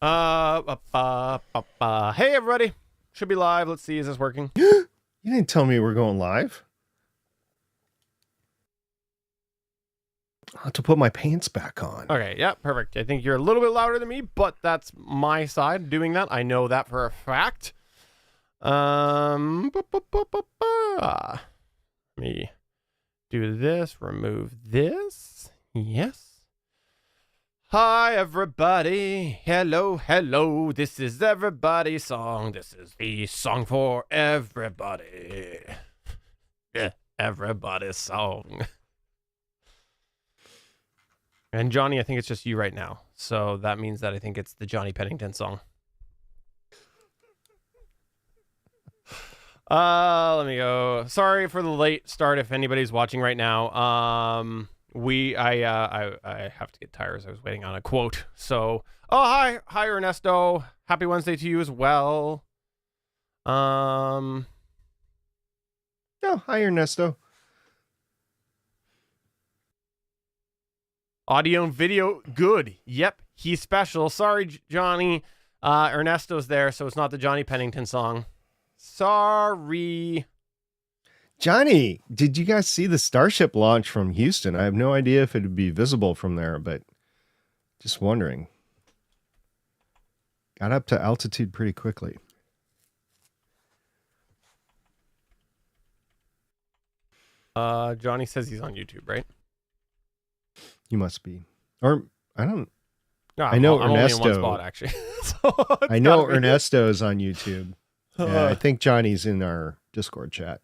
Hey, everybody. Should be live. Let's see. Is this working? You didn't tell me we're going live. I'll have to put my pants back on. Okay. Yeah, perfect. I think you're a little bit louder than me, but that's my side doing that. I know that for a fact. Let me do this. Remove this. Yes. Hi, everybody. Hello, hello. This is everybody's song. This is the song for everybody. Yeah, everybody's song. And Johnny, I think it's just you right now. So that means that I think it's the Johnny Pennington song. Let me go. Sorry for the late start if anybody's watching right now. I have to get tires. I was waiting on a quote. So, hi Ernesto. Happy Wednesday to you as well. Oh, hi Ernesto. Audio and video, good. Yep, he's special. Sorry, Johnny. Ernesto's there, so it's not the Johnny Pennington song. Sorry. Johnny, did you guys see the Starship launch from Houston? I have no idea if it would be visible from there, but just wondering. Got up to altitude pretty quickly. Johnny says he's on YouTube, right? You must be. Or, I don't... No, I know I'm Ernesto. only in one spot, actually. So I know Ernesto is on YouTube. Yeah, I think Johnny's in our Discord chat,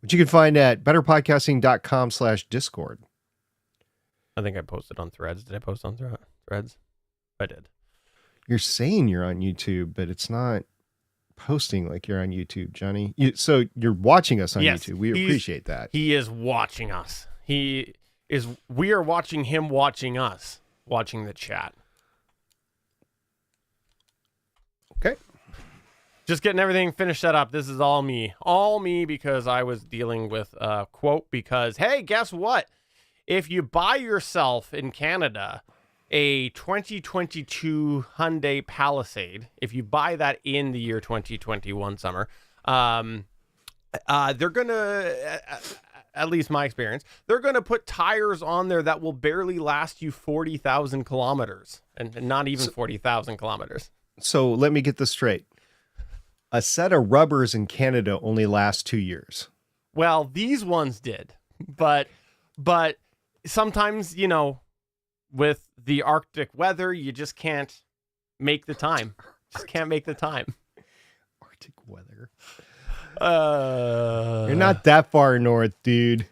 which you can find at betterpodcasting.com/Discord. I think I posted on Threads. Did I post on Threads? I did. You're saying you're on YouTube, but it's not posting like you're on YouTube, Johnny. So you're watching us on YouTube. We appreciate that. He is watching us. We are watching him watching us, watching the chat. Okay. Just getting everything finished set up. This is all me. All me because I was dealing with a quote because, hey, guess what? If you buy yourself in Canada a 2022 Hyundai Palisade, if you buy that in the year 2021 summer, they're going to, at least my experience, they're going to put tires on there that will barely last you 40,000 kilometers and not even 40,000 kilometers. So let me get this straight. A set of rubbers in Canada only lasts 2 years. Well, these ones did, but sometimes, with the Arctic weather, you just can't make the time. Just can't make the time. Arctic weather. You're You're not that far north, dude.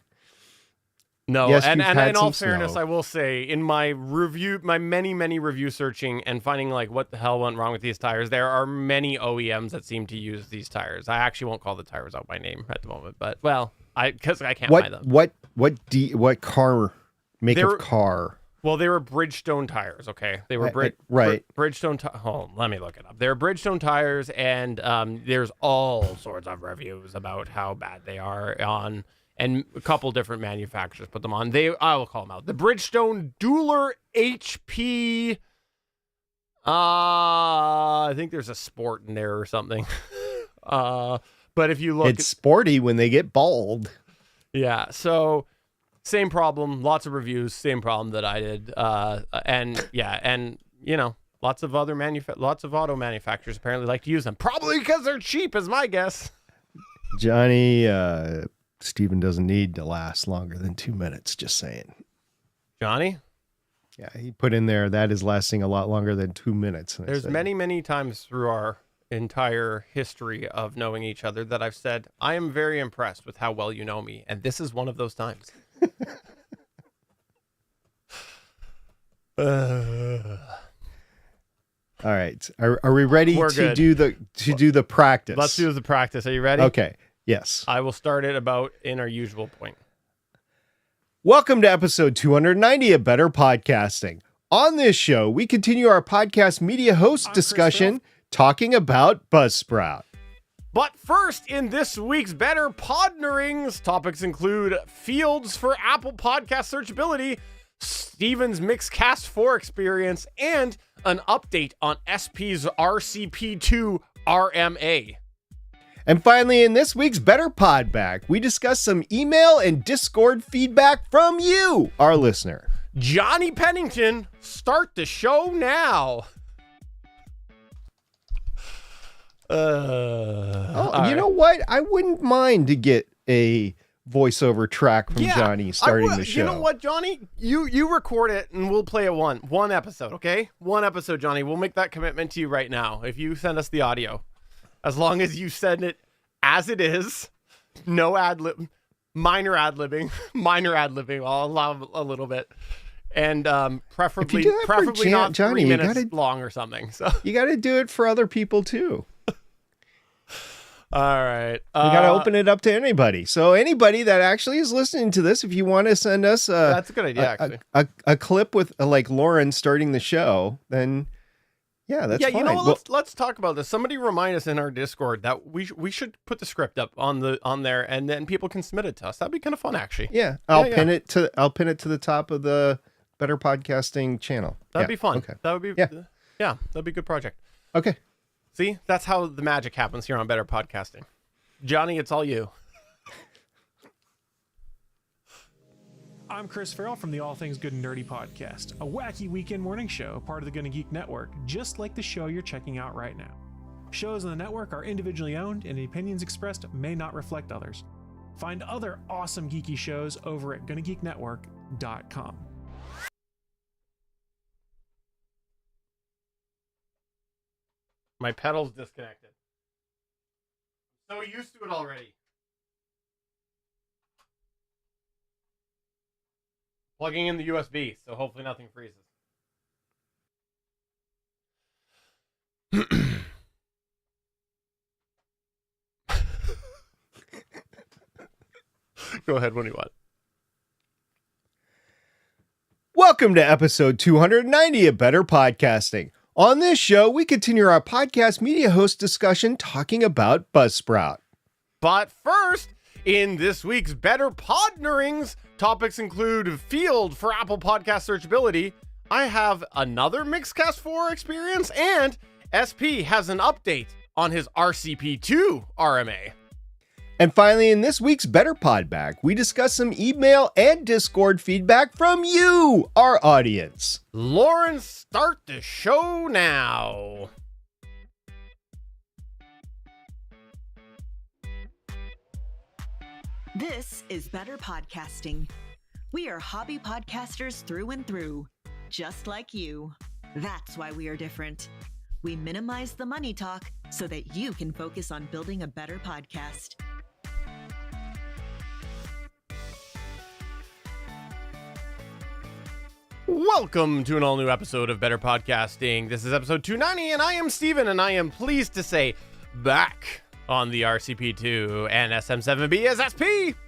No, yes, and in all some fairness, snow. I will say in my many review searching and finding like what the hell went wrong with these tires, there are many OEMs that seem to use these tires. I actually won't call the tires out by name at the moment, but because I can't buy them. What car make of car? Well, they were Bridgestone tires. Okay, they were right. Bridgestone. Let me look it up. They're Bridgestone tires, and there's all sorts of reviews about how bad they are on. And a couple different manufacturers put them on. I will call them out. The Bridgestone Dueler HP. I think there's a sport in there or something. But if you look, it's sporty when they get bald. Yeah. So same problem. Lots of reviews. Same problem that I did. And lots of other lots of auto manufacturers apparently like to use them. Probably because they're cheap, is my guess. Johnny. Steven doesn't need to last longer than 2 minutes, just saying. Johnny? Yeah, he put in there, that is lasting a lot longer than 2 minutes. There's many times through our entire history of knowing each other that I've said, I am very impressed with how well you know me. And this is one of those times. All right. Are we ready to do the practice? Let's do the practice. Are you ready? Okay. Yes. I will start it about in our usual point. Welcome to episode 290 of Better Podcasting. On this show, we continue our podcast media host discussion talking about Buzzsprout. But first, in this week's Better Podnerings, topics include fields for Apple Podcast searchability, Steven's Mixcast 4 experience, and an update on SP's RCP2 RMA. And finally, in this week's Better Pod Back, we discuss some email and Discord feedback from you, our listener. Johnny Pennington, start the show now. You Right. know what? I wouldn't mind to get a voiceover track from Johnny starting the show. You know what, Johnny? You record it and we'll play it one episode, okay? One episode, Johnny. We'll make that commitment to you right now if you send us the audio. As long as you send it as it is, no ad-lib, minor ad-libbing. I'll allow a little bit. And preferably not Johnny, 3 minutes long or something. So you got to do it for other people too. all right. You got to open it up to anybody. So anybody that actually is listening to this, if you want to send us that's a good idea, actually. A clip with like Lauren starting the show, then that's fine. You know what? Let's talk about this. Somebody remind us in our Discord that we should put the script up on there, and then people can submit it to us. That'd be kind of fun, actually. Yeah, I'll pin it to the top of the Better Podcasting channel. That'd be fun. Okay. That would be that'd be a good project. Okay. See, that's how the magic happens here on Better Podcasting. Johnny, it's all you. I'm Chris Farrell from the All Things Good and Nerdy podcast, a wacky weekend morning show, part of the Gonna Geek Network, just like the show you're checking out right now. Shows on the network are individually owned, and the opinions expressed may not reflect others. Find other awesome geeky shows over at GonnaGeekNetwork.com. My pedal's disconnected. So used to it already. Plugging in the USB, so hopefully nothing freezes. Go ahead when you want. Welcome to episode 290 of Better Podcasting. On this show, we continue our podcast media host discussion talking about Buzzsprout. But first, in this week's Better Podnerings, topics include Field for Apple Podcast searchability. I have another Mixcast 4 experience, and SP has an update on his RCP2 RMA. And finally, in this week's Better Pod Back, we discuss some email and Discord feedback from you, our audience. Lauren, start the show now. This is Better Podcasting. We are hobby podcasters through and through, just like you. That's why we are different. We minimize the money talk so that you can focus on building a better podcast. Welcome to an all-new episode of Better Podcasting. This is episode 290, and I am Steven, and I am pleased to say back on the RCP2 and SM7B as SP.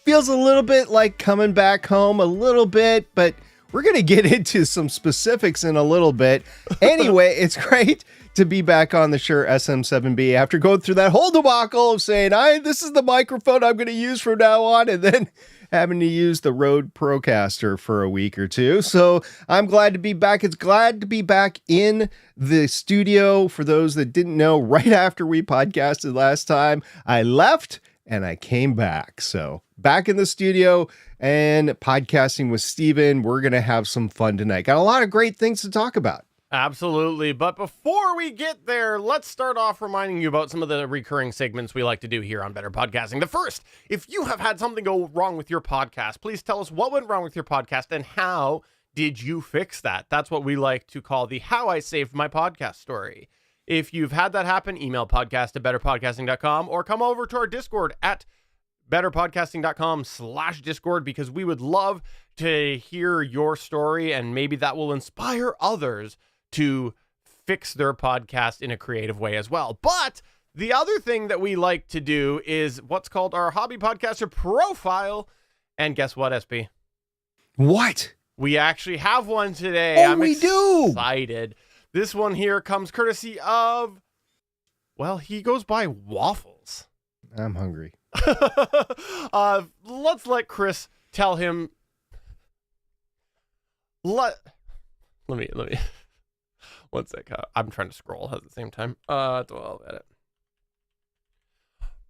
Feels a little bit like coming back home a little bit, but we're going to get into some specifics in a little bit. Anyway, it's great to be back on the Shure SM7B after going through that whole debacle of saying, this is the microphone I'm going to use from now on, and then having to use the Rode Procaster for a week or two. So I'm glad to be back. It's glad to be back in the studio. For those that didn't know, right after we podcasted last time, I left and I came back. So back in the studio and podcasting with Steven. We're going to have some fun tonight. Got a lot of great things to talk about. Absolutely. But before we get there, let's start off reminding you about some of the recurring segments we like to do here on Better Podcasting. The first, if you have had something go wrong with your podcast, please tell us what went wrong with your podcast and how did you fix that? That's what we like to call the How I Saved My Podcast story. If you've had that happen, email podcast@betterpodcasting.com or come over to our Discord at betterpodcasting.com/Discord, because we would love to hear your story and maybe that will inspire others to fix their podcast in a creative way as well. But the other thing that we like to do is what's called our hobby podcaster profile. And guess what, SP? What? We actually have one today. Oh, I'm we do. Excited. This one here comes courtesy of, well, he goes by Waffles. I'm hungry. Let's let Chris tell him let me 1 sec. I'm trying to scroll at the same time. 12 edit.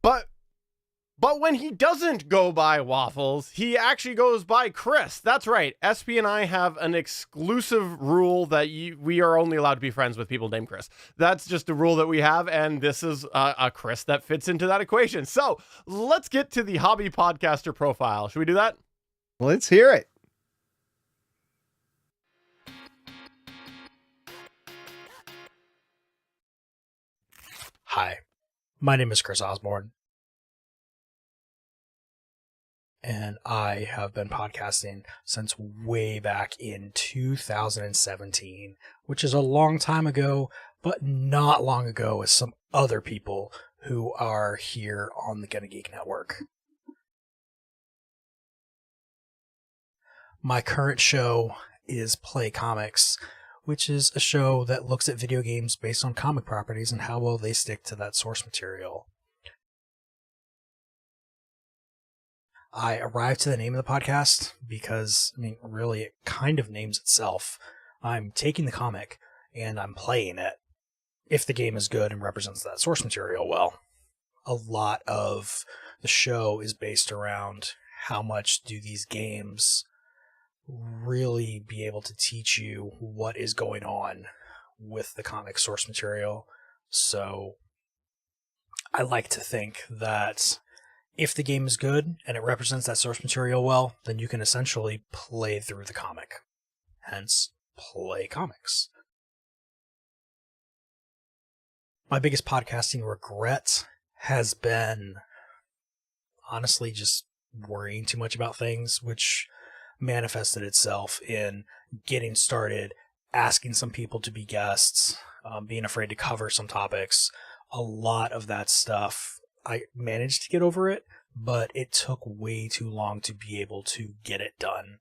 But when he doesn't go by Waffles, he actually goes by Chris. That's right. SP and I have an exclusive rule that we are only allowed to be friends with people named Chris. That's just a rule that we have, and this is a Chris that fits into that equation. So let's get to the hobby podcaster profile. Should we do that? Let's hear it. Hi, my name is Chris Osborne, and I have been podcasting since way back in 2017, which is a long time ago, but not long ago as some other people who are here on the Gonna Geek Network. My current show is Play Comics, which is a show that looks at video games based on comic properties and how well they stick to that source material. I arrived to the name of the podcast because, really, it kind of names itself. I'm taking the comic and I'm playing it. If the game is good and represents that source material well, a lot of the show is based around how much do these games really be able to teach you what is going on with the comic source material. So I like to think that if the game is good and it represents that source material well, then you can essentially play through the comic. Hence, Play Comics. My biggest podcasting regret has been, honestly, just worrying too much about things, which manifested itself in getting started, asking some people to be guests, being afraid to cover some topics. A lot of that stuff, I managed to get over it, but it took way too long to be able to get it done.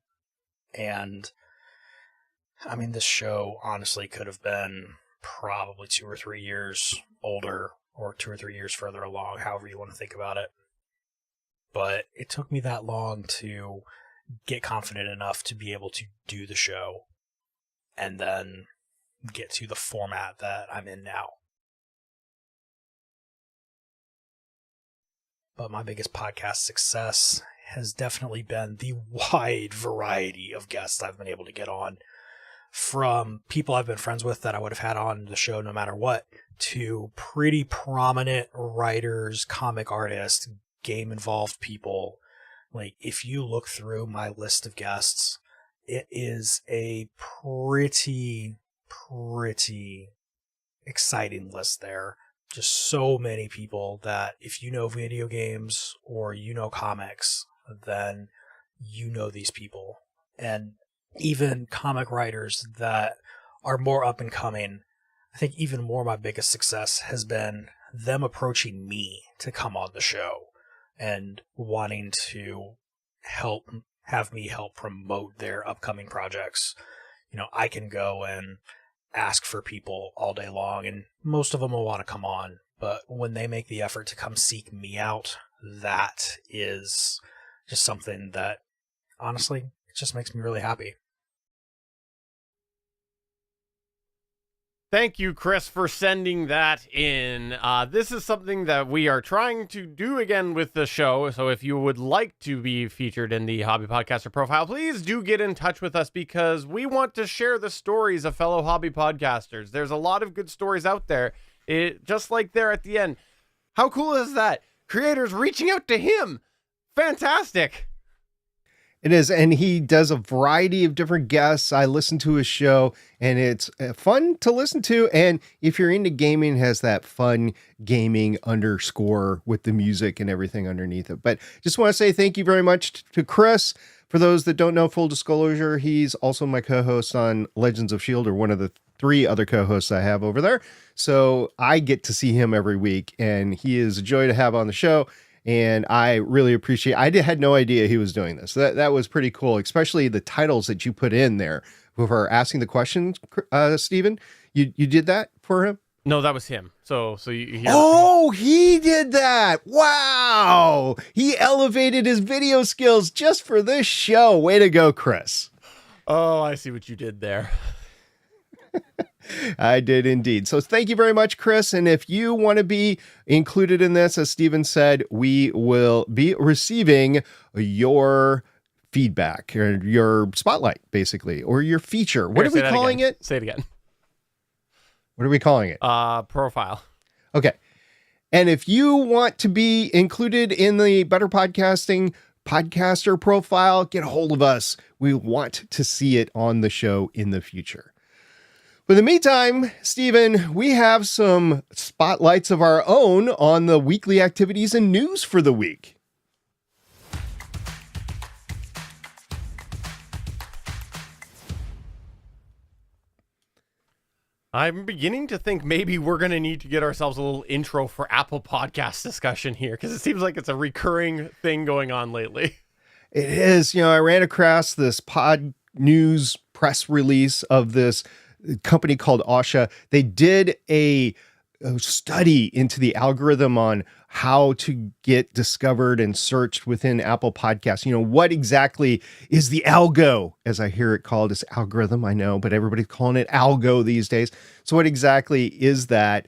And this show honestly could have been probably 2 or 3 years older, or 2 or 3 years further along, however you want to think about it. But it took me that long to get confident enough to be able to do the show and then get to the format that I'm in now. But my biggest podcast success has definitely been the wide variety of guests I've been able to get on, from people I've been friends with that I would have had on the show no matter what, to pretty prominent writers, comic artists, game-involved people. Like, if you look through my list of guests, it is a pretty exciting list there. Just so many people that if you know video games or you know comics, then you know these people. And even comic writers that are more up and coming, I think even more my biggest success has been them approaching me to come on the show and wanting to have me help promote their upcoming projects. I can go and ask for people all day long, and most of them will want to come on. But when they make the effort to come seek me out, that is just something that, honestly, it just makes me really happy. Thank you, Chris, for sending that in. This is something that we are trying to do again with the show. So if you would like to be featured in the Hobby Podcaster profile, please do get in touch with us, because we want to share the stories of fellow hobby podcasters. There's a lot of good stories out there. Just like there at the end. How cool is that? Creators reaching out to him. Fantastic. It is, and he does a variety of different guests. I listen to his show, and it's fun to listen to. And if you're into gaming, it has that fun gaming underscore with the music and everything underneath it. But just want to say thank you very much to Chris. For those that don't know, full disclosure, he's also my co-host on Legends of S.H.I.E.L.D., or one of the 3 other co-hosts I have over there. So I get to see him every week, and he is a joy to have on the show. And I really appreciate, I had no idea he was doing this. That was pretty cool, especially the titles that you put in there for asking the questions. Steven, you did that for him? No, that was him. So you Oh, he did that. Wow. He elevated his video skills just for this show. Way to go, Chris. Oh, I see what you did there. I did indeed. So thank you very much, Chris. And if you want to be included in this, as Steven said, we will be receiving your feedback or your spotlight, basically, or your feature. What Here, are we say that calling again. it? Say it again. What are we calling it? Profile. Okay. And if you want to be included in the Better Podcasting podcaster profile, get a hold of us. We want to see it on the show in the future. But in the meantime, Steven, we have some spotlights of our own on the weekly activities and news for the week. I'm beginning to think maybe we're going to need to get ourselves a little intro for Apple Podcast discussion here, because it seems like it's a recurring thing going on lately. It is, I ran across this pod news press release of this company called Asha. They did a study into the algorithm on how to get discovered and searched within Apple Podcasts. What exactly is the algo, as I hear it called? It's algorithm, I know, but everybody's calling it algo these days. So what exactly is that?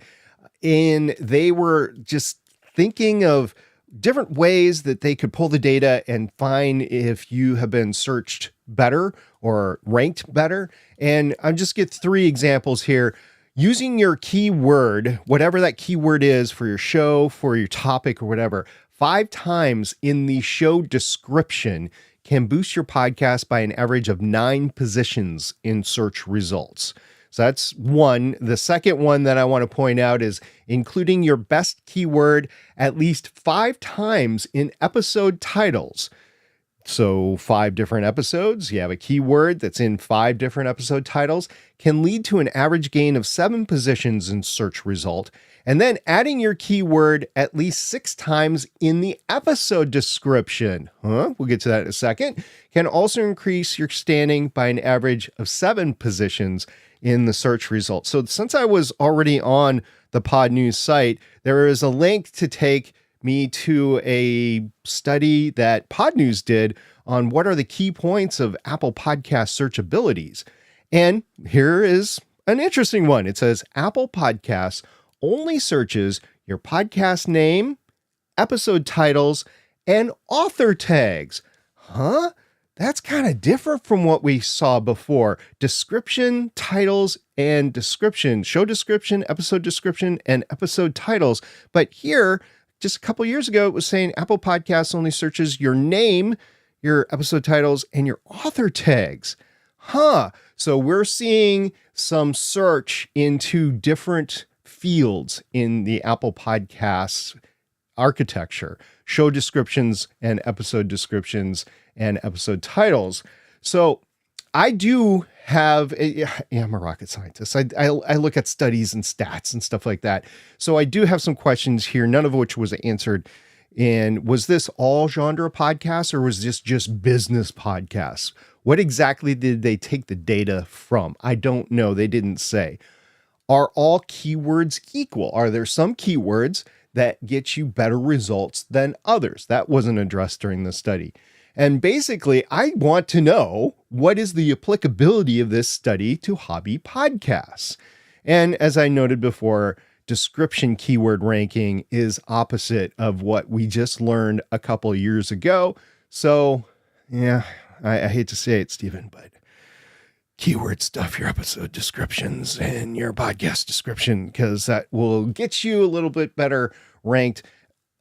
And they were just thinking of different ways that they could pull the data and find if you have been searched better or ranked better. And I'll just get 3 examples here. Using your keyword, whatever that keyword is for your show, for your topic or whatever, 5 times in the show description can boost your podcast by an average of 9 positions in search results. So that's one. The second one that I want to point out is including your best keyword at least 5 times in episode titles. So 5 different episodes, you have a keyword that's in 5 different episode titles, can lead to an average gain of 7 positions in search result. And then adding your keyword at least 6 times in the episode description, we'll get to that in a second, can also increase your standing by an average of 7 positions in the search results. So since I was already on the Pod News site, there is a link to take me to a study that Pod News did on what are the key points of Apple Podcast search abilities. And here is an interesting one. It says Apple Podcasts only searches your podcast name, episode titles, and author tags. That's kind of different from what we saw before. Description, titles, and description, show description, episode description, and episode titles. But here, just a couple years ago, it was saying Apple Podcasts only searches your name, your episode titles, and your author tags. So we're seeing some search into different fields in the Apple Podcasts architecture, show descriptions and episode descriptions and episode titles. So I do have, I'm a rocket scientist. I look at studies and stats and stuff like that. So I do have some questions here, none of which was answered. And was this all genre podcasts or was this just business podcasts? What exactly did they take the data from? I don't know. They didn't say. Are all keywords equal? Are there some keywords that get you better results than others? That wasn't addressed during the study. And basically, I want to know what is the applicability of this study to hobby podcasts. And as I noted before, description keyword ranking is opposite of what we just learned a couple of years ago. So, yeah, I hate to say it, Stephen, but keyword stuff, your episode descriptions and your podcast description, because that will get you a little bit better ranked.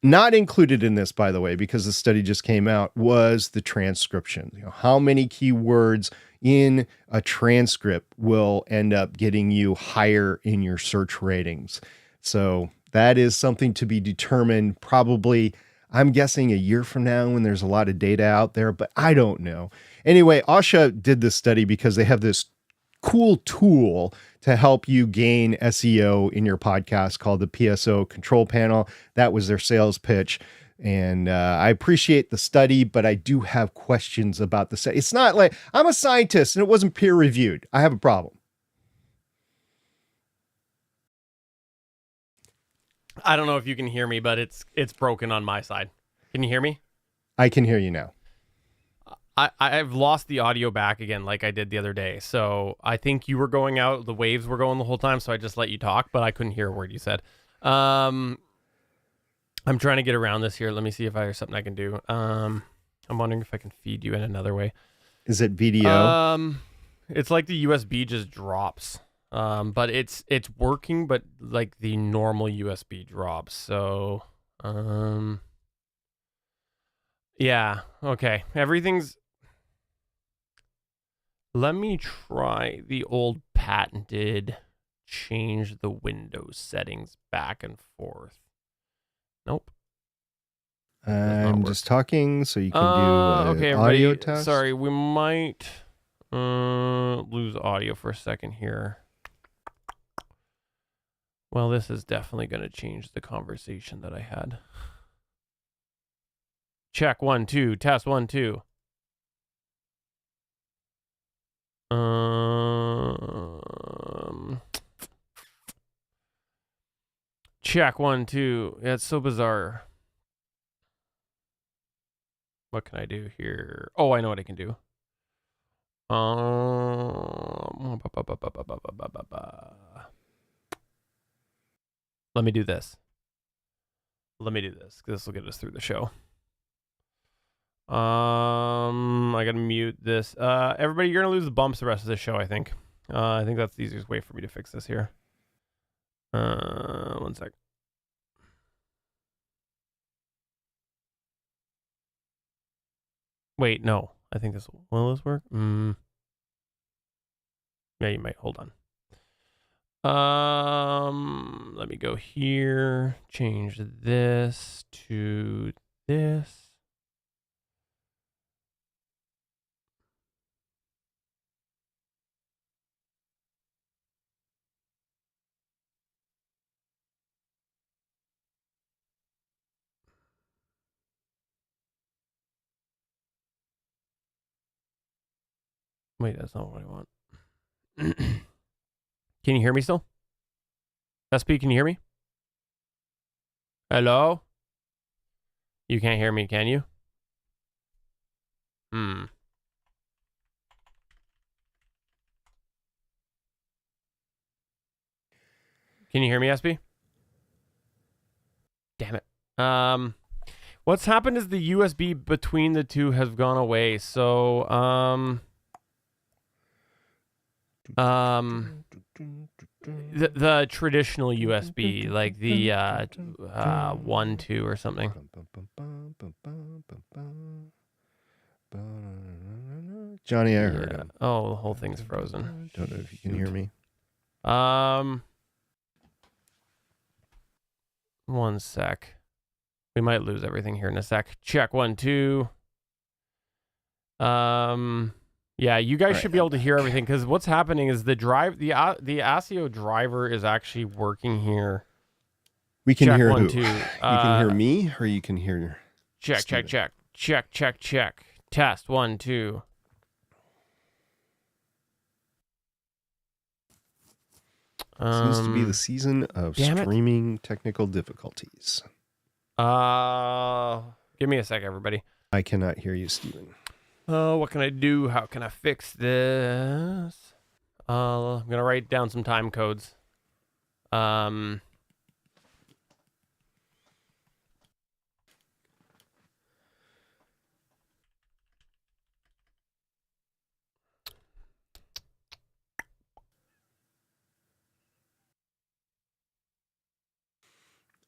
Not included in this, by the way, because the study just came out, was the transcription. How many keywords in a transcript will end up getting you higher in your search ratings. So that is something to be determined probably, I'm guessing, a year from now when there's a lot of data out there, but I don't know. Anyway, Asha did this study because they have this cool tool to help you gain SEO in your podcast called the PSO Control Panel. That was their sales pitch. And I appreciate the study, but I do have questions about the study. It's not like I'm a scientist and it wasn't peer reviewed. I have a problem. I don't know if you can hear me, but it's broken on my side. Can you hear me? I can hear you now. I've lost the audio back again like I did the other day. So I think you were going out, the waves were going the whole time, so I just let you talk, but I couldn't hear a word you said. I'm trying to get around this here. Let me see if there's something I can do. I'm wondering if I can feed you in another way. Is it VDO? It's like the USB just drops. But it's working, but like the normal USB drops. So, yeah, okay. Everything's. Let me try the old patented change the Windows settings back and forth. Nope. I'm work. just talking, so you can do okay, audio everybody. test. Sorry, we might lose audio for a second here. Well, this is definitely going to change the conversation that I had. Check 1 2, test 1 2. Check 1 2. Yeah, it's so bizarre. What can I do here? Oh, I know what I can do. Let me do this. This will get us through the show. I gotta mute this. Everybody, you're gonna lose the bumps the rest of the show, I think. I think that's the easiest way for me to fix this here. 1 sec. Wait, no. I think this will this work? Yeah, you might. Hold on. Let me go here. Change this to this. Wait, that's not what I want. Can you hear me still? SP, can you hear me? Hello? You can't hear me, can you? Can you hear me, SP? Damn it. What's happened is the USB between the two has gone away. So, the traditional USB, like the 1 2 or something. Johnny, I heard him. Oh, the whole thing's frozen. Don't know if you can hear me. 1 sec. We might lose everything here in a sec. Check 1 2. Yeah, you guys should be able to hear everything, because what's happening is the ASIO driver is actually working here. We can Check hear 1 who? 2. You can hear me, or you can hear Check Steven? check. Test 1 2. Seems to be the season of damn it. streaming technical difficulties. Give me a sec, everybody. I cannot hear you, Steven. What can I do? How can I fix this? I'm gonna write down some time codes.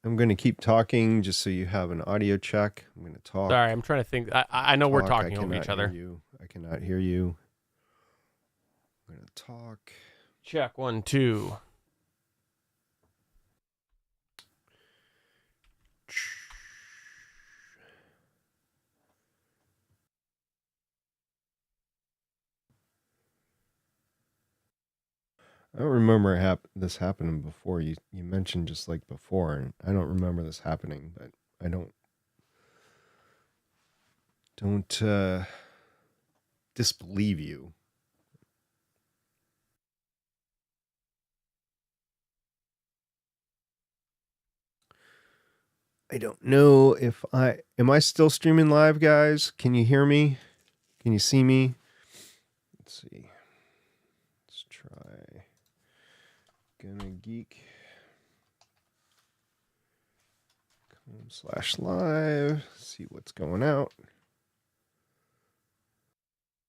I'm going to keep talking just so you have an audio check. I'm going to talk. Sorry, I'm trying to think. I know we're talking over each other. I cannot hear you. I'm going to talk. Check 1 2. I don't remember this happening before. You mentioned just like before, and I don't remember this happening, but I don't disbelieve you. I don't know if am I still streaming live, guys? Can you hear me? Can you see me? Let's see. Let's try. Gonna Geek. /live. See what's going out.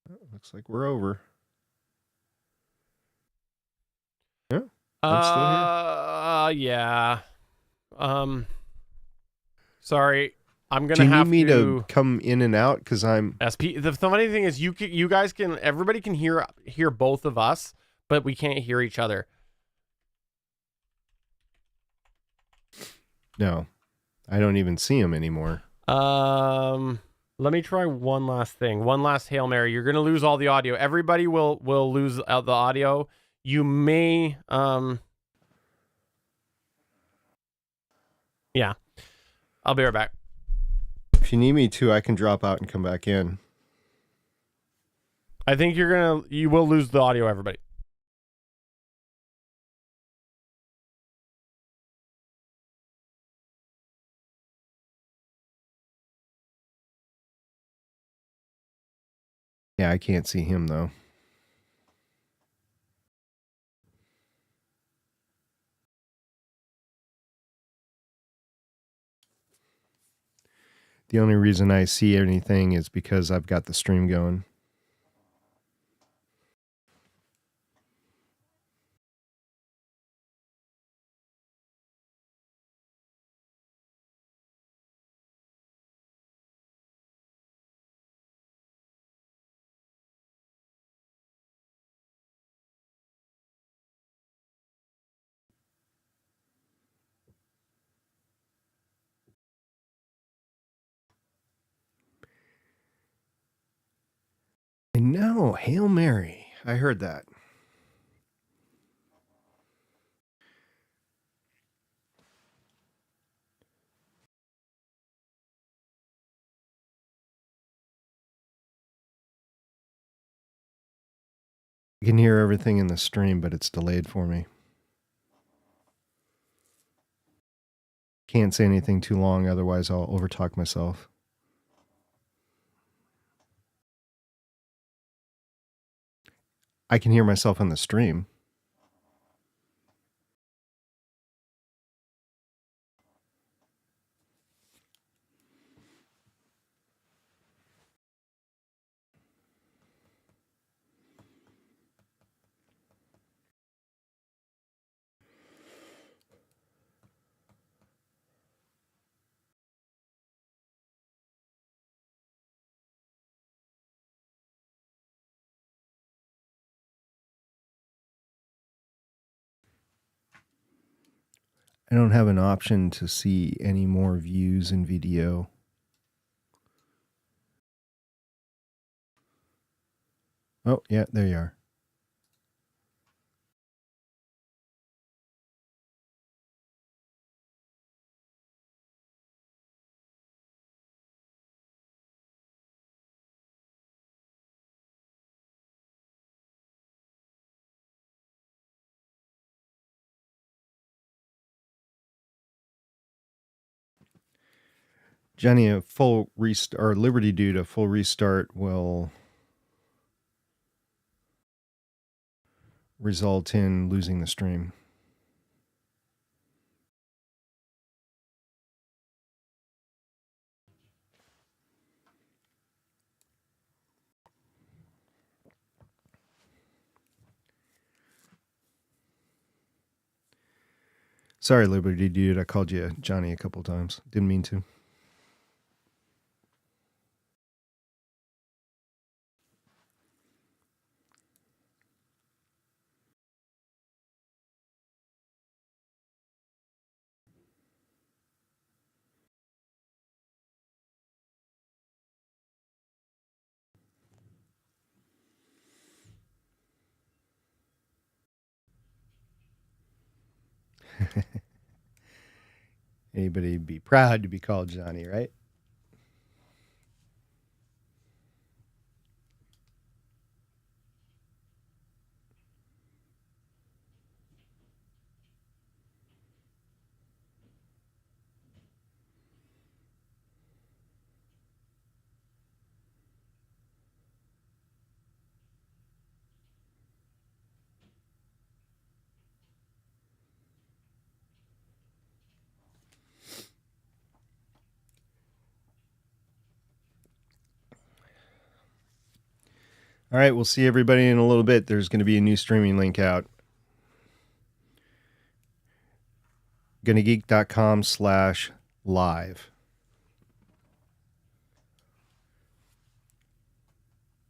Oh, looks like we're over. Yeah. I'm still here. Yeah. Sorry. I'm gonna Do you have need me to come in and out? Because I'm SP. The funny thing is, you guys can. Everybody can hear both of us, but we can't hear each other. No, I don't even see him anymore. Let me try one last thing. One last Hail Mary. You're gonna lose all the audio. Everybody will lose the audio. You may yeah. I'll be right back. If you need me to, I can drop out and come back in. I think you will lose the audio, everybody. Yeah, I can't see him though. The only reason I see anything is because I've got the stream going. I know, Hail Mary. I heard that. I can hear everything in the stream, but it's delayed for me. Can't say anything too long, otherwise I'll overtalk myself. I can hear myself on the stream. I don't have an option to see any more views in video. Oh, yeah, there you are. Johnny, a full restart, or Liberty Dude, a full restart will result in losing the stream. Sorry, Liberty Dude, I called you Johnny a couple times. Didn't mean to. Anybody'd be proud to be called Johnny, right? All right, we'll see everybody in a little bit. There's going to be a new streaming link out. GonnaGeek.com/live.